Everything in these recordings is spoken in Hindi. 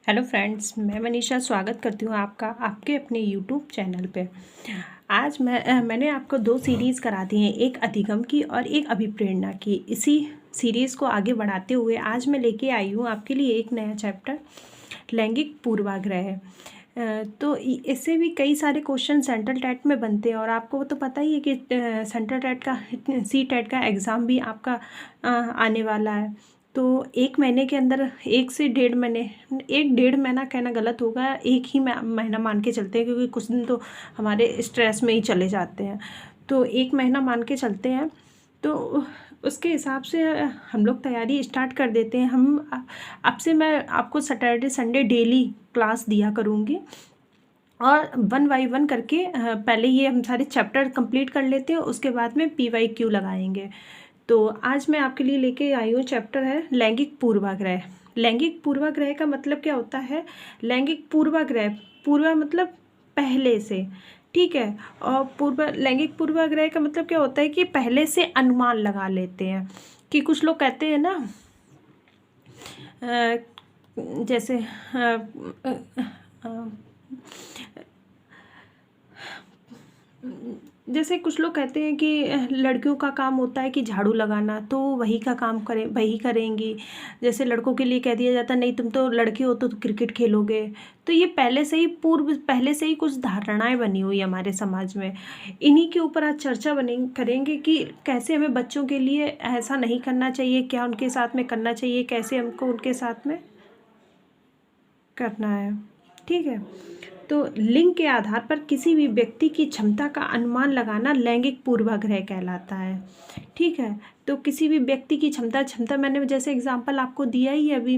हेलो फ्रेंड्स, मैं मनीषा स्वागत करती हूँ आपका आपके अपने यूट्यूब चैनल पे। आज मैंने आपको दो सीरीज़ करा दी हैं, एक अधिगम की और एक अभिप्रेरणा की। इसी सीरीज़ को आगे बढ़ाते हुए आज मैं लेके आई हूँ आपके लिए एक नया चैप्टर, लैंगिक पूर्वाग्रह। तो इससे भी कई सारे क्वेश्चन सेंट्रल टेट में बनते हैं और आपको तो पता ही है कि सेंट्रल टेट का सी टेट का एग्ज़ाम भी आपका आने वाला है। तो एक महीने के अंदर 1 से 1.5 महीने, 1 डेढ़ महीना कहना गलत होगा, एक ही महीना मान के चलते हैं क्योंकि कुछ दिन तो हमारे स्ट्रेस में ही चले जाते हैं। तो 1 महीना मान के चलते हैं, तो उसके हिसाब से हम लोग तैयारी स्टार्ट कर देते हैं। अब से मैं आपको सैटरडे संडे डेली क्लास दिया करूँगी और 1 बाय 1 करके पहले ये हम सारे चैप्टर कंप्लीट कर लेते हैं, उसके बाद में PYQ लगाएंगे। तो आज मैं आपके लिए लेके आई हूँ चैप्टर है लैंगिक पूर्वाग्रह। लैंगिक पूर्वाग्रह का मतलब क्या होता है? लैंगिक पूर्वाग्रह, पूर्वा मतलब पहले से, ठीक है। और लैंगिक पूर्वाग्रह का मतलब क्या होता है कि पहले से अनुमान लगा लेते हैं। कि कुछ लोग कहते हैं ना, जैसे जैसे कुछ लोग कहते हैं कि लड़कियों का काम होता है कि झाड़ू लगाना, तो वही का काम करें, वही करेंगी। जैसे लड़कों के लिए कह दिया जाता है नहीं तुम तो लड़के हो तो क्रिकेट खेलोगे। तो ये पहले से ही कुछ धारणाएं बनी हुई है हमारे समाज में। इन्हीं के ऊपर आज चर्चा करेंगे कि कैसे हमें बच्चों के लिए ऐसा नहीं करना चाहिए, क्या उनके साथ में करना चाहिए, कैसे हमको उनके साथ में करना है, ठीक है। तो लिंग के आधार पर किसी भी व्यक्ति की क्षमता का अनुमान लगाना लैंगिक पूर्वाग्रह कहलाता है, ठीक है। तो किसी भी व्यक्ति की क्षमता मैंने जैसे एग्जांपल आपको दिया ही है अभी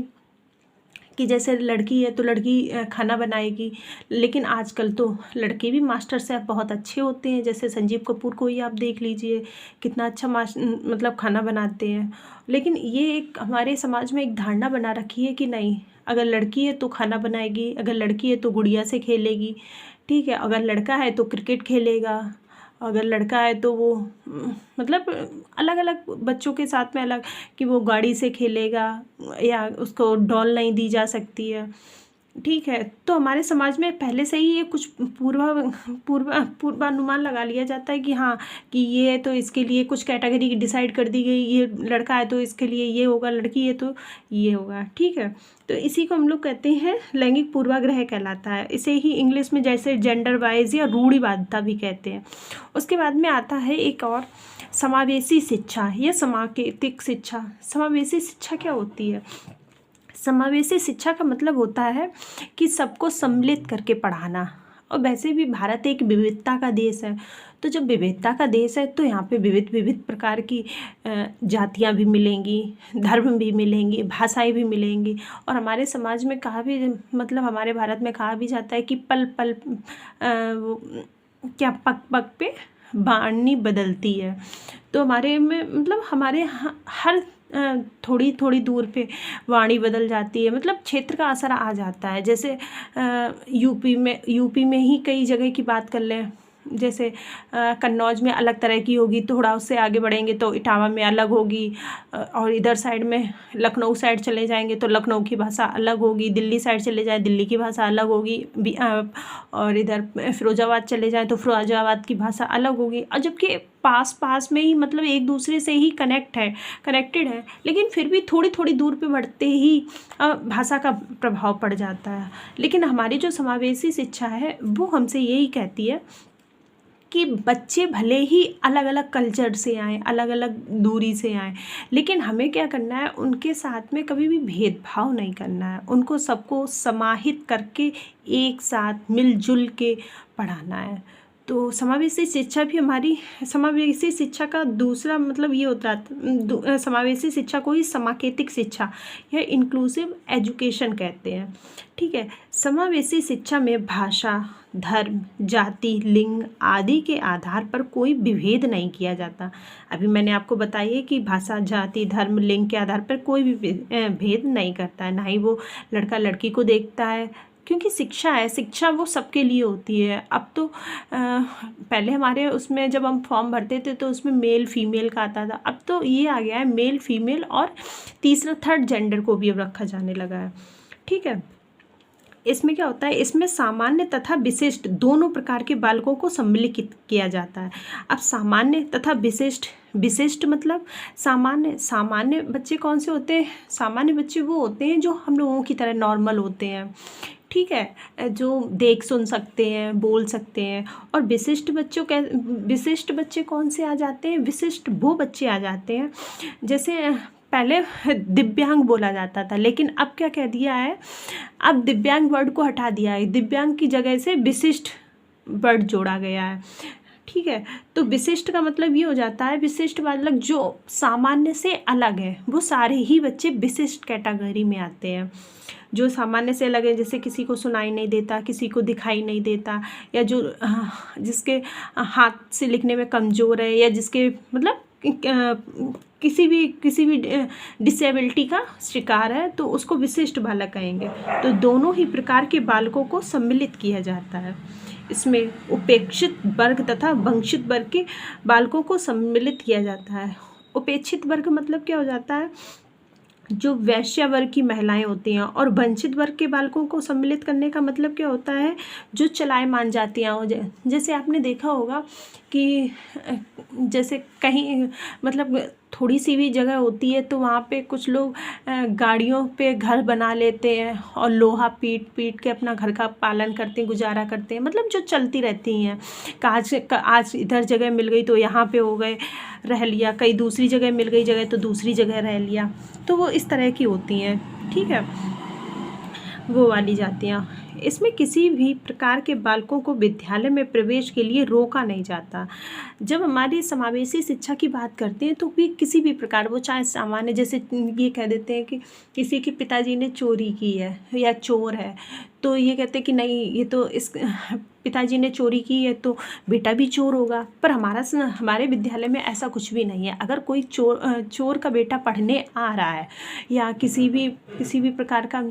कि जैसे लड़की है तो लड़की खाना बनाएगी, लेकिन आजकल तो लड़के भी मास्टर शेफ़ बहुत अच्छे होते हैं। जैसे संजीव कपूर को ही आप देख लीजिए, कितना अच्छा मतलब खाना बनाते हैं। लेकिन ये एक हमारे समाज में एक धारणा बना रखी है कि नहीं, अगर लड़की है तो खाना बनाएगी, अगर लड़की है तो गुड़िया से खेलेगी, ठीक है। अगर लड़का है तो क्रिकेट खेलेगा, अगर लड़का है तो वो मतलब अलग अलग बच्चों के साथ में अलग, कि वो गाड़ी से खेलेगा या उसको डॉल नहीं दी जा सकती है, ठीक है। तो हमारे समाज में पहले से ही ये कुछ पूर्वानुमान लगा लिया जाता है कि हाँ, कि ये है तो इसके लिए कुछ कैटेगरी डिसाइड कर दी गई, ये लड़का है तो इसके लिए ये होगा, लड़की है तो ये होगा, ठीक है। तो इसी को हम लोग कहते हैं लैंगिक पूर्वाग्रह कहलाता है। इसे ही इंग्लिश में जैसे जेंडर वाइज या रूढ़िवादिता भी कहते हैं। उसके बाद में आता है एक और, समावेशी शिक्षा या समाकेतिक शिक्षा। समावेशी शिक्षा क्या होती है? समावेशी शिक्षा का मतलब होता है कि सबको सम्मिलित करके पढ़ाना। और वैसे भी भारत एक विविधता का देश है, तो जब विविधता का देश है तो यहाँ पे विविध विविध प्रकार की जातियाँ भी मिलेंगी, धर्म भी मिलेंगी, भाषाएं भी मिलेंगी। और हमारे समाज में कहा भी, मतलब हमारे भारत में कहा भी जाता है कि पल पल क्या पग पग पे वाणी बदलती है। तो हमारे में मतलब हमारे हर थोड़ी थोड़ी दूर पे वाणी बदल जाती है, मतलब क्षेत्र का असर आ जाता है। जैसे यूपी में ही कई जगह की बात कर लें, जैसे कन्नौज में अलग तरह की होगी, थोड़ा उससे आगे बढ़ेंगे तो इटावा में अलग होगी, और इधर साइड में लखनऊ साइड चले जाएंगे तो लखनऊ की भाषा अलग होगी, दिल्ली साइड चले जाएँ दिल्ली की भाषा अलग होगी, और इधर फिरोजाबाद चले जाएँ तो फिरोजाबाद की भाषा अलग होगी। और जबकि पास में ही मतलब एक दूसरे से ही कनेक्टेड है, लेकिन फिर भी थोड़ी थोड़ी दूर पे बढ़ते ही भाषा का प्रभाव पड़ जाता है। लेकिन हमारी जो समावेशी शिक्षा है वो हमसे यही कहती है कि बच्चे भले ही अलग अलग कल्चर से आएँ, अलग अलग दूरी से आएँ, लेकिन हमें क्या करना है, उनके साथ में कभी भी भेदभाव नहीं करना है। उनको सबको समाहित करके एक साथ मिलजुल के पढ़ाना है। तो समावेशी शिक्षा भी हमारी, समावेशी शिक्षा का दूसरा मतलब ये होता है, समावेशी शिक्षा को ही समाकेतिक शिक्षा या इंक्लूसिव एजुकेशन कहते हैं, ठीक है। समावेशी शिक्षा में भाषा, धर्म, जाति, लिंग आदि के आधार पर कोई विभेद नहीं किया जाता। अभी मैंने आपको बताया है कि भाषा, जाति, धर्म, लिंग के आधार पर कोई भी भेद नहीं करता है, ना ही वो लड़का लड़की को देखता है, क्योंकि शिक्षा है, शिक्षा वो सबके लिए होती है। अब तो पहले हमारे उसमें जब हम फॉर्म भरते थे तो उसमें मेल फीमेल का आता था, अब तो ये आ गया है मेल फीमेल, और तीसरा थर्ड जेंडर को भी अब रखा जाने लगा है, ठीक है। इसमें क्या होता है, इसमें सामान्य तथा विशिष्ट दोनों प्रकार के बालकों को सम्मिलित किया जाता है। अब सामान्य तथा विशिष्ट, विशिष्ट मतलब सामान्य बच्चे कौन से होते हैं? सामान्य बच्चे वो होते हैं जो हम लोगों की तरह नॉर्मल होते हैं, ठीक है, जो देख सुन सकते हैं, बोल सकते हैं। और विशिष्ट विशिष्ट बच्चे कौन से आ जाते हैं? विशिष्ट वो बच्चे आ जाते हैं, जैसे पहले दिव्यांग बोला जाता था, लेकिन अब क्या कह दिया है, अब दिव्यांग वर्ड को हटा दिया है, दिव्यांग की जगह से विशिष्ट वर्ड जोड़ा गया है, ठीक है। तो विशिष्ट का मतलब ये हो जाता है, विशिष्ट मतलब जो सामान्य से अलग है, वो सारे ही बच्चे विशिष्ट कैटेगरी में आते हैं। जो सामान्य से अलग है, जैसे किसी को सुनाई नहीं देता, किसी को दिखाई नहीं देता, या जो जिसके हाथ से लिखने में कमज़ोर है, या जिसके मतलब किसी भी डिसेबिलिटी का शिकार है, तो उसको विशिष्ट बालक कहेंगे। तो दोनों ही प्रकार के बालकों को सम्मिलित किया जाता है। इसमें उपेक्षित वर्ग तथा वंचित वर्ग के बालकों को सम्मिलित किया जाता है। उपेक्षित वर्ग मतलब क्या हो जाता है, जो वैश्य वर्ग की महिलाएं होती हैं। और वंचित वर्ग के बालकों को सम्मिलित करने का मतलब क्या होता है, जो चलायमान जातियाँ हो जाए। जैसे आपने देखा होगा कि जैसे कहीं मतलब थोड़ी सी भी जगह होती है तो वहाँ पे कुछ लोग गाड़ियों पे घर बना लेते हैं और लोहा पीट पीट के अपना घर का पालन करते हैं, गुजारा करते हैं, मतलब जो चलती रहती हैं। आज इधर जगह मिल गई तो यहाँ पे हो गए, रह लिया, कहीं दूसरी जगह मिल गई जगह तो दूसरी जगह रह लिया, तो वो इस तरह की होती हैं, ठीक है, वो वाली जातियाँ। इसमें किसी भी प्रकार के बालकों को विद्यालय में प्रवेश के लिए रोका नहीं जाता। जब हमारी समावेशी शिक्षा की बात करते हैं तो भी किसी भी प्रकार, वो चाहे सामान्य, जैसे ये कह देते हैं कि किसी के पिताजी ने चोरी की है या चोर है, तो ये कहते हैं कि नहीं, ये तो इस पिताजी ने चोरी की है तो बेटा भी चोर होगा। पर हमारे विद्यालय में ऐसा कुछ भी नहीं है। अगर कोई चोर का बेटा पढ़ने आ रहा है, या किसी भी प्रकार का,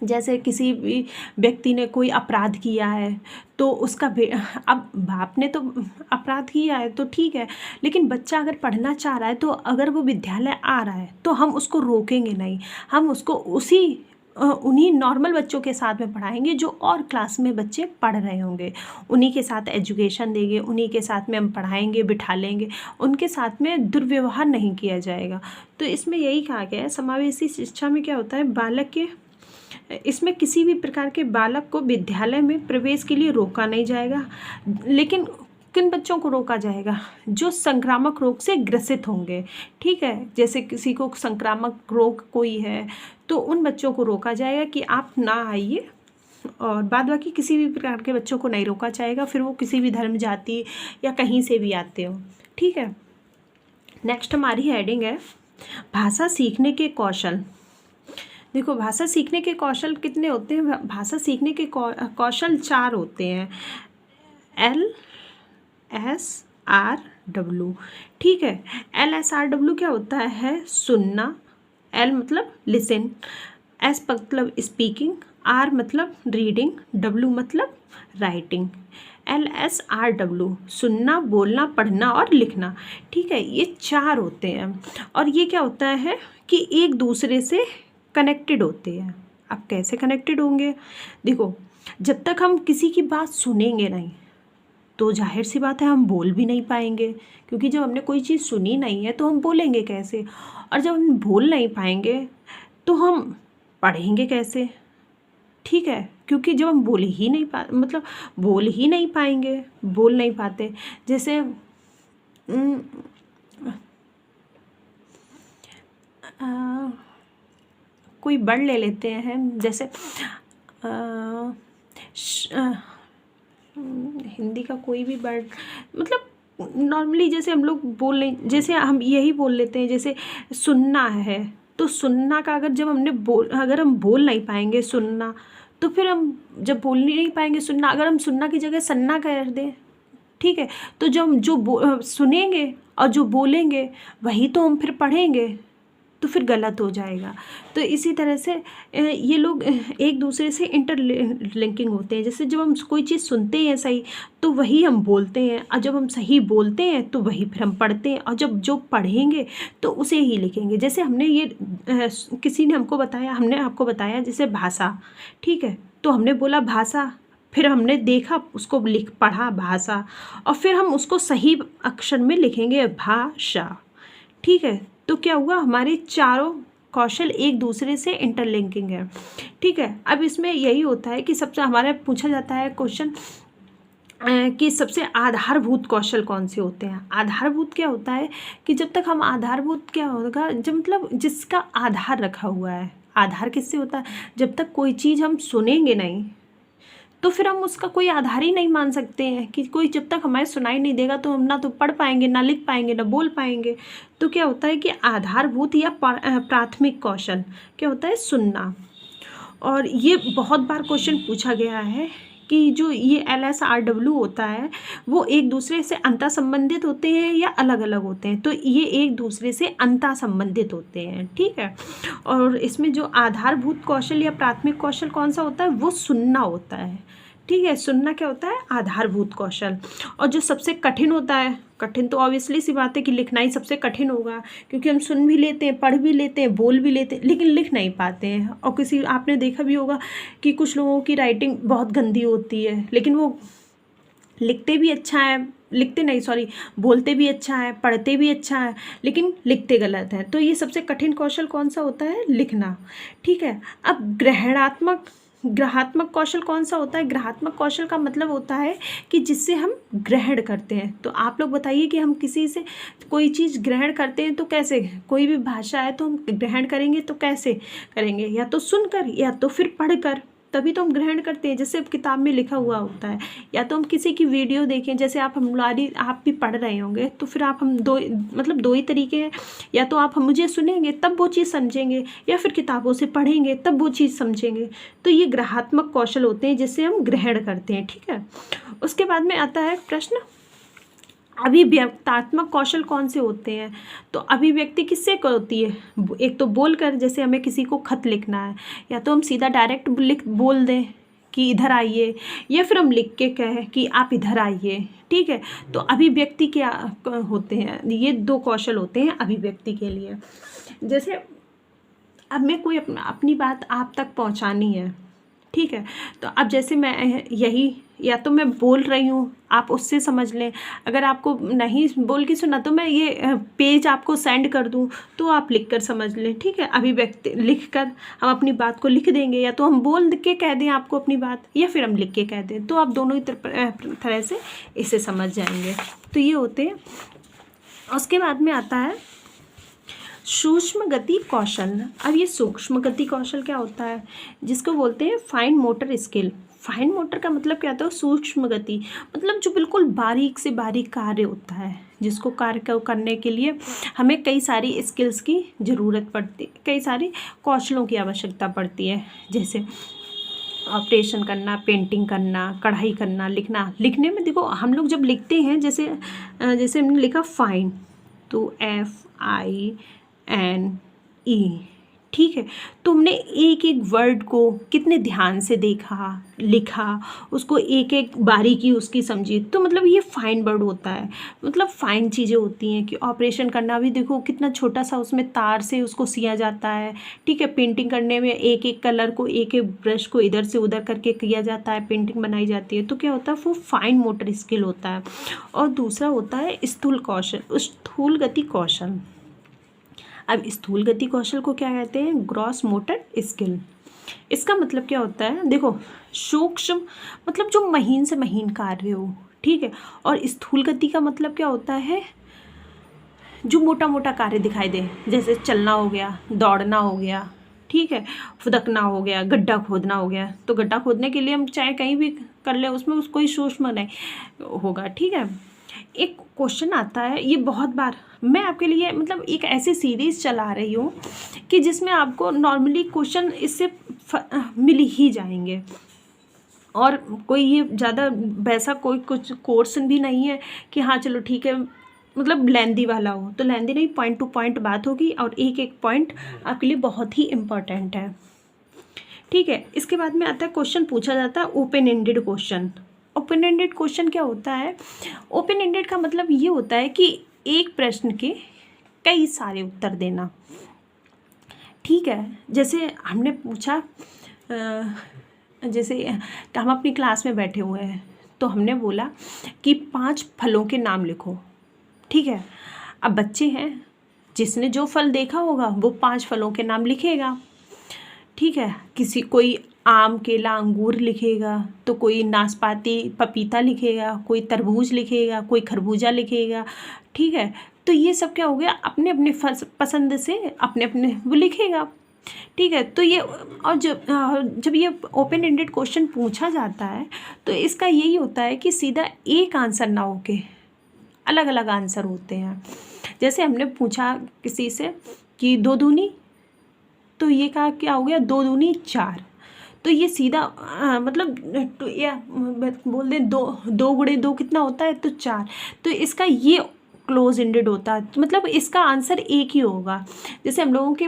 जैसे किसी भी व्यक्ति ने कोई अपराध किया है तो उसका अब बाप ने तो अपराध किया है तो ठीक है, लेकिन बच्चा अगर पढ़ना चाह रहा है तो अगर वो विद्यालय आ रहा है तो हम उसको रोकेंगे नहीं, हम उसको उन्हीं नॉर्मल बच्चों के साथ में पढ़ाएंगे जो और क्लास में बच्चे पढ़ रहे होंगे, उन्हीं के साथ एजुकेशन देंगे, उन्हीं के साथ में हम पढ़ाएंगे, बिठा लेंगे, उनके साथ में दुर्व्यवहार नहीं किया जाएगा। तो इसमें यही कहा गया है, समावेशी शिक्षा में क्या होता है, बालक के इसमें किसी भी प्रकार के बालक को विद्यालय में प्रवेश के लिए रोका नहीं जाएगा। लेकिन किन बच्चों को रोका जाएगा, जो संक्रामक रोग से ग्रसित होंगे, ठीक है, जैसे किसी को संक्रामक रोग कोई है तो उन बच्चों को रोका जाएगा कि आप ना आइए, और बाद बाकी किसी भी प्रकार के बच्चों को नहीं रोका जाएगा, फिर वो किसी भी धर्म जाति या कहीं से भी आते हो, ठीक है। नेक्स्ट हमारी हेडिंग है भाषा सीखने के कौशल। देखो, भाषा सीखने के कौशल कितने होते हैं, भाषा सीखने के कौशल 4 होते हैं, LSRW, ठीक है। LSRW क्या होता है, सुनना, L मतलब लिसन, S मतलब स्पीकिंग, R मतलब रीडिंग, W मतलब राइटिंग। LSRW सुनना, बोलना, पढ़ना और लिखना, ठीक है, ये 4 होते हैं। और ये क्या होता है कि एक दूसरे से कनेक्टेड होते हैं। अब कैसे कनेक्टेड होंगे, देखो, जब तक हम किसी की बात सुनेंगे नहीं तो जाहिर सी बात है हम बोल भी नहीं पाएंगे, क्योंकि जब हमने कोई चीज़ सुनी नहीं है तो हम बोलेंगे कैसे, और जब हम बोल नहीं पाएंगे तो हम पढ़ेंगे कैसे, ठीक है, क्योंकि जब हम बोल ही नहीं पाएंगे, बोल नहीं पाते। जैसे कोई वर्ड ले लेते हैं, जैसे हिंदी का कोई भी वर्ड, मतलब नॉर्मली जैसे हम लोग बोल नहीं, जैसे हम यही बोल लेते हैं, जैसे सुनना है तो सुनना का अगर हम बोल नहीं पाएंगे सुनना, तो फिर हम जब बोल नहीं पाएंगे सुनना, अगर हम सुनना की जगह सन्ना कर दें, ठीक है, तो जो सुनेंगे और जो बोलेंगे वही तो हम फिर पढ़ेंगे, तो फिर गलत हो जाएगा। तो इसी तरह से ये लोग एक दूसरे से इंटरलिंकिंग होते हैं। जैसे जब हम कोई चीज़ सुनते हैं सही तो वही हम बोलते हैं, और जब हम सही बोलते हैं तो वही फिर हम पढ़ते हैं, और जब जो पढ़ेंगे तो उसे ही लिखेंगे। जैसे हमने ये किसी ने हमको बताया, हमने आपको बताया जैसे भाषा, ठीक है, तो हमने बोला भाषा, फिर हमने देखा उसको पढ़ा भाषा, और फिर हम उसको सही अक्षर में लिखेंगे भाषा, ठीक है। तो क्या हुआ, हमारे चारों कौशल एक दूसरे से इंटरलिंकिंग है, ठीक है। अब इसमें यही होता है कि सबसे हमारे पूछा जाता है क्वेश्चन कि सबसे आधारभूत कौशल कौन से होते हैं। आधारभूत क्या होता है कि जब तक हम आधारभूत क्या होगा, जब मतलब जिसका आधार रखा हुआ है। आधार किससे होता है, जब तक कोई चीज़ हम सुनेंगे नहीं तो फिर हम उसका कोई आधार ही नहीं मान सकते हैं कि कोई जब तक हमें सुनाई नहीं देगा तो हम ना तो पढ़ पाएंगे, ना लिख पाएंगे, ना बोल पाएंगे। तो क्या होता है कि आधारभूत या प्राथमिक कौशल क्या होता है, सुनना। और ये बहुत बार क्वेश्चन पूछा गया है कि जो ये LSRW होता है वो एक दूसरे से अंतर संबंधित होते हैं या अलग अलग होते हैं। तो ये एक दूसरे से अंतर संबंधित होते हैं, ठीक है। और इसमें जो आधारभूत कौशल या प्राथमिक कौशल कौन सा होता है, वो सुनना होता है, ठीक है। सुनना क्या होता है, आधारभूत कौशल। और जो सबसे कठिन होता है, कठिन तो ऑब्वियसली सी बात है कि लिखना ही सबसे कठिन होगा, क्योंकि हम सुन भी लेते हैं, पढ़ भी लेते हैं, बोल भी लेते हैं, लेकिन लिख नहीं पाते हैं। और किसी आपने देखा भी होगा कि कुछ लोगों की राइटिंग बहुत गंदी होती है, लेकिन वो लिखते भी अच्छा है, बोलते भी अच्छा है, पढ़ते भी अच्छा है, लेकिन लिखते गलत है। तो ये सबसे कठिन कौशल कौन सा होता है, लिखना, ठीक है। अब ग्रहात्मक कौशल कौन सा होता है। ग्रहात्मक कौशल का मतलब होता है कि जिससे हम ग्रहण करते हैं। तो आप लोग बताइए कि हम किसी से कोई चीज़ ग्रहण करते हैं तो कैसे, कोई भी भाषा है तो हम ग्रहण करेंगे तो कैसे करेंगे, या तो सुनकर या तो फिर पढ़कर, तभी तो हम ग्रहण करते हैं। जैसे किताब में लिखा हुआ होता है, या तो हम किसी की वीडियो देखें, जैसे आप आप भी पढ़ रहे होंगे तो फिर आप हम दो ही तरीके हैं, या तो आप हम मुझे सुनेंगे तब वो चीज़ समझेंगे, या फिर किताबों से पढ़ेंगे तब वो चीज़ समझेंगे। तो ये ग्रहात्मक कौशल होते हैं जिससे हम ग्रहण करते हैं, ठीक है। उसके बाद में आता है प्रश्न, अभिव्यक्तात्मक कौशल कौन से होते हैं। तो अभिव्यक्ति किससे होती है, एक तो बोलकर, जैसे हमें किसी को खत लिखना है, या तो हम सीधा डायरेक्ट बोल दें कि इधर आइए, या फिर हम लिख के कहें कि आप इधर आइए, ठीक है। तो अभिव्यक्ति क्या होते हैं, ये दो कौशल होते हैं अभिव्यक्ति के लिए। जैसे अब मैं कोई अपनी बात आप तक पहुंचानी है, ठीक है। तो अब जैसे मैं यही, या तो मैं बोल रही हूँ आप उससे समझ लें, अगर आपको नहीं बोल के सुना तो मैं ये पेज आपको सेंड कर दूँ तो आप लिख कर समझ लें, ठीक है। अभिव्यक्ति लिख कर हम अपनी बात को लिख देंगे, या तो हम बोल के कह दें आपको अपनी बात, या फिर हम लिख के कह दें, तो आप दोनों ही तरह से इसे समझ जाएंगे। तो ये होते हैं। उसके बाद में आता है सूक्ष्म गति कौशल। अब ये सूक्ष्म गति कौशल क्या होता है, जिसको बोलते हैं fine motor skill. Fine motor का मतलब क्या होता है, सूक्ष्म गति मतलब जो बिल्कुल बारीक से बारीक कार्य होता है, जिसको कार्य करने के लिए हमें कई सारी स्किल्स की ज़रूरत पड़ती है, कई सारी कौशलों की आवश्यकता पड़ती है। जैसे ऑपरेशन करना, पेंटिंग करना, कढ़ाई करना, लिखना। लिखने में देखो हम लोग जब लिखते हैं, जैसे हमने लिखा फाइन, तो FINE, ठीक है। तो हमने एक एक वर्ड को कितने ध्यान से देखा, लिखा, उसको एक एक बारीकी उसकी समझी, तो मतलब ये फाइन वर्ड होता है, मतलब फाइन चीज़ें होती हैं। कि ऑपरेशन करना भी देखो कितना छोटा सा उसमें तार से उसको सिया जाता है, ठीक है। पेंटिंग करने में एक एक कलर को, एक एक ब्रश को इधर से उधर करके किया जाता है, पेंटिंग बनाई जाती है। तो क्या होता है, वो फाइन मोटर स्किल होता है। और दूसरा होता है स्थूल कौशल, स्थूल गति कौशल। अब स्थूल गति कौशल को क्या कहते हैं, ग्रॉस मोटर स्किल। इसका मतलब क्या होता है, देखो सूक्ष्म मतलब जो महीन से महीन कार्य हो, ठीक है। और स्थूल गति का मतलब क्या होता है, जो मोटा मोटा कार्य दिखाई दे, जैसे चलना हो गया, दौड़ना हो गया, ठीक है, फुदकना हो गया, गड्ढा खोदना हो गया। तो गड्ढा खोदने के लिए हम चाहे कहीं भी कर ले, उसमें उसको ही सूक्ष्म नहीं होगा, ठीक है। एक क्वेश्चन आता है, ये बहुत बार मैं आपके लिए मतलब एक ऐसी सीरीज़ चला रही हूँ कि जिसमें आपको नॉर्मली क्वेश्चन इससे मिल ही जाएंगे, और कोई ये ज़्यादा वैसा कोई कुछ कोर्स भी नहीं है कि हाँ चलो ठीक है मतलब लेंदी वाला हो, तो लेंदी नहीं, पॉइंट टू पॉइंट बात होगी और एक एक पॉइंट आपके लिए बहुत ही इम्पॉर्टेंट है। ठीक है, इसके बाद में आता है क्वेश्चन पूछा जाता है open ended question. Open ended question क्या होता है? ओपन एंडेड का मतलब ये होता है कि एक प्रश्न के कई सारे उत्तर देना। ठीक है, जैसे हमने पूछा, जैसे हम अपनी क्लास में बैठे हुए हैं तो हमने बोला कि 5 फलों के नाम लिखो। ठीक है, अब बच्चे हैं, जिसने जो फल देखा होगा वो 5 फलों के नाम लिखेगा। ठीक है, कोई आम, केला, अंगूर लिखेगा, तो कोई नाशपाती, पपीता लिखेगा, कोई तरबूज लिखेगा, कोई खरबूजा लिखेगा। ठीक है, तो ये सब क्या हो गया, अपने अपने पसंद से अपने अपने वो लिखेगा। ठीक है, तो ये, और जब ये ओपन एंडेड क्वेश्चन पूछा जाता है तो इसका यही होता है कि सीधा एक आंसर ना होके अलग अलग आंसर होते हैं। जैसे हमने पूछा किसी से कि 2 दूनी, तो ये कहा क्या हो गया, 2 दूनी 4, तो ये सीधा मतलब या बोल दें 2 गुणे 2 कितना होता है, तो 4, तो इसका ये क्लोज एंडेड होता है, मतलब इसका आंसर एक ही होगा। जैसे हम लोगों के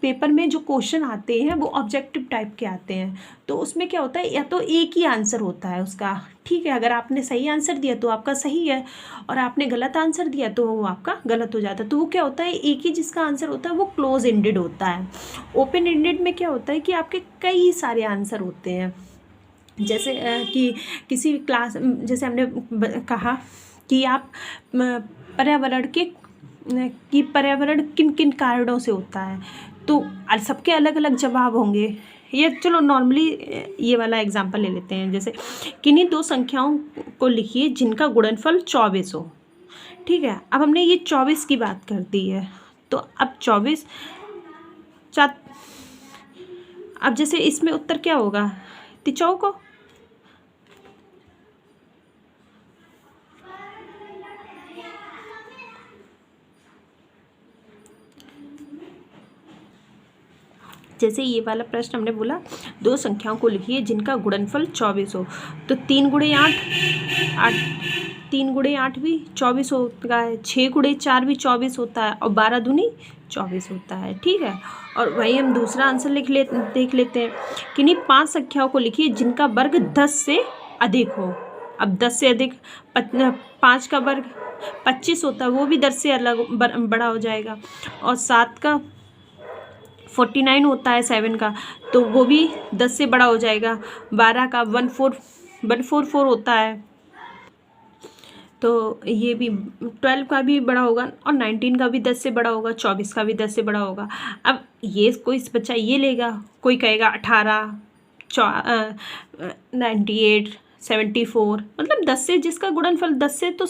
पेपर में जो क्वेश्चन आते हैं वो ऑब्जेक्टिव टाइप के आते हैं, तो उसमें क्या होता है, या तो एक ही आंसर होता है उसका। ठीक है, अगर आपने सही आंसर दिया तो आपका सही है, और आपने गलत आंसर दिया तो वो आपका गलत हो जाता है। तो वो क्या होता है, एक ही जिसका आंसर होता है वो क्लोज एंडेड होता है। ओपन एंडेड में क्या होता है कि आपके कई सारे आंसर होते हैं। जैसे कि किसी क्लास, जैसे हमने कहा कि आप पर्यावरण पर्यावरण किन किन कारणों से होता है, तो सबके अलग अलग जवाब होंगे। ये चलो नॉर्मली ये वाला एग्जांपल ले लेते हैं, जैसे किन्हीं 2 संख्याओं को लिखिए जिनका गुणनफल 24 हो। ठीक है, अब हमने ये 24 की बात कर दी है, तो अब 24 अब जैसे इसमें उत्तर क्या होगा, 23 को। जैसे ये वाला प्रश्न हमने बोला 2 संख्याओं को लिखिए जिनका गुणनफल 24 हो, तो 3 गुणे 8, 3 गुणे 8 भी 24 होता है, 6 गुणे 4 भी 24 होता है, और 12 दूनी 24 होता है। ठीक है, और वही हम दूसरा आंसर देख लेते हैं। किन्हीं 5 संख्याओं को लिखिए जिनका वर्ग 10 से अधिक हो। अब 10 से अधिक 5 का वर्ग 25 होता है, वो भी 10 से अलग बड़ा हो जाएगा, और 7 का 49 होता है 7 का, तो वो भी 10 से बड़ा हो जाएगा। 12 का 144 होता है, तो ये भी 12 का भी बड़ा होगा, और 19 का भी 10 से बड़ा होगा, 24 का भी 10 से बड़ा होगा। अब ये कोई बच्चा ये लेगा, कोई कहेगा 18, 98, 74, मतलब 10 से, जिसका गुणनफल 10 से, तो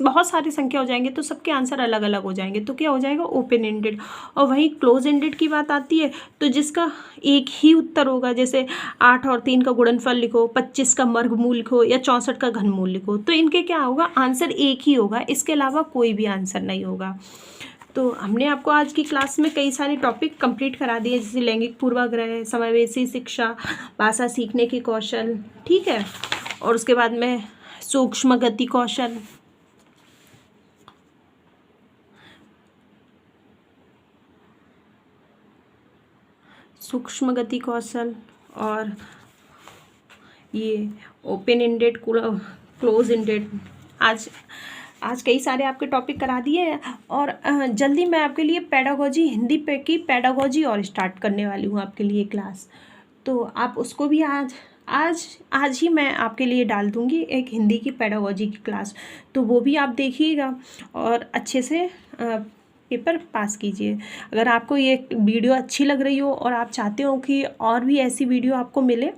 बहुत सारी संख्या हो जाएंगे, तो सबके आंसर अलग अलग हो जाएंगे, तो क्या हो जाएगा, ओपन एंडेड। और वहीं क्लोज एंडेड की बात आती है तो जिसका एक ही उत्तर होगा, जैसे 8 और 3 का गुणनफल लिखो, 25 का वर्गमूल लिखो, या 64 का घनमूल लिखो, तो इनके क्या होगा, आंसर एक ही होगा, इसके अलावा कोई भी आंसर नहीं होगा। तो हमने आपको आज की क्लास में कई सारे टॉपिक कंप्लीट करा दिए, जैसे लैंगिक पूर्वाग्रह, समावेशी शिक्षा, भाषा सीखने के कौशल। ठीक है, और उसके बाद में सूक्ष्म गति कौशल, और ये ओपन एंडेड, क्लोज एंडेड। आज कई सारे आपके टॉपिक करा दिए हैं, और जल्दी मैं आपके लिए पेडागोजी, हिंदी पे की पेडागोजी और स्टार्ट करने वाली हूँ आपके लिए क्लास, तो आप उसको भी आज ही मैं आपके लिए डाल दूँगी एक हिंदी की पेडागोजी की क्लास, तो वो भी आप देखिएगा और अच्छे से पेपर पास कीजिए। अगर आपको ये वीडियो अच्छी लग रही हो और आप चाहते हो कि और भी ऐसी वीडियो आपको मिले,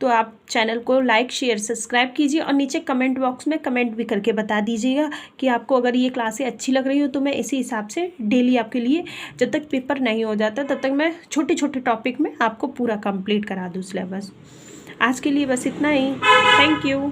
तो आप चैनल को लाइक, शेयर, सब्सक्राइब कीजिए, और नीचे कमेंट बॉक्स में कमेंट भी करके बता दीजिएगा कि आपको अगर ये क्लासें अच्छी लग रही हो, तो मैं इसी हिसाब से डेली आपके लिए, जब तक पेपर नहीं हो जाता तब तक मैं छोटे छोटे टॉपिक में आपको पूरा कंप्लीट करा दूँ सिलेबस। आज के लिए बस इतना ही। Thank you.